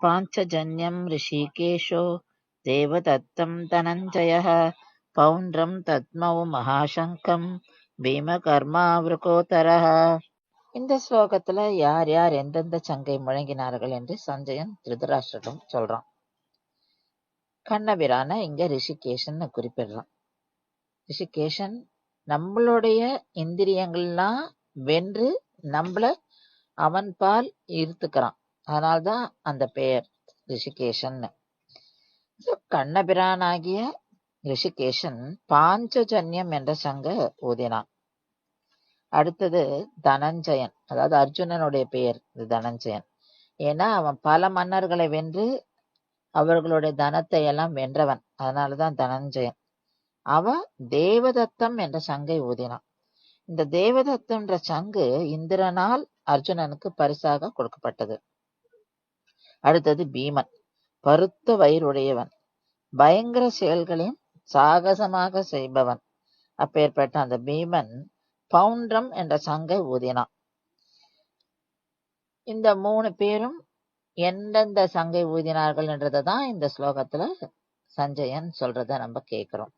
पाञ्चजन्यं ऋषिकेशो देवदत्तं धनञ्जयः पौण्ड्रं தத்மௌ மகாசங்கம் பீமகர்மாவிருகோதரः. இந்த ஸ்லோகத்துல யார் யார் எந்தெந்த சங்கை முழங்கினார்கள் என்று சஞ்சயன் திருதராஷ்டிரம் சொல்றான். கண்ணபிரான இங்க ரிஷிகேஷன் குறிப்பிடுறான். ரிஷிகேஷன் நம்மளுடைய இந்திரியங்கள்லாம் வென்று நம்மள அவன் பால் ஈர்த்துக்கிறான். அதனால்தான் அந்த பெயர் ரிஷிகேஷன். கண்ணபிரானாகிய ரிஷிகேஷன் பாஞ்சஜன்யம் என்ற சங்க ஊதினான். அடுத்தது தனஞ்சயன், அதாவது அர்ஜுனனுடைய பெயர் தனஞ்சயன். ஏன்னா அவன் பல மன்னர்களை வென்று அவர்களுடைய தனத்தை எல்லாம் வென்றவன், அதனாலதான் தனஞ்சயன். அவன் தேவதத்தம் என்ற சங்கை ஊதினான். இந்த தேவதத்தம் என்ற சங்கு இந்திரனால் அர்ஜுனனுக்கு பரிசாக கொடுக்கப்பட்டது. அடுத்தது பீமன், பருத்த வயிறுடையவன், பயங்கர செயல்களையும் சாகசமாக செய்பவன். அப்பேற்பட்ட அந்த பீமன் பவுண்ட்ரம் என்ற சங்கை ஊதினான். இந்த 3 பேரும் எந்தெந்த சங்கை ஊதினார்கள் என்றதை தான் இந்த ஸ்லோகத்துல சஞ்சயன் சொல்றத நம்ம கேட்கிறோம்.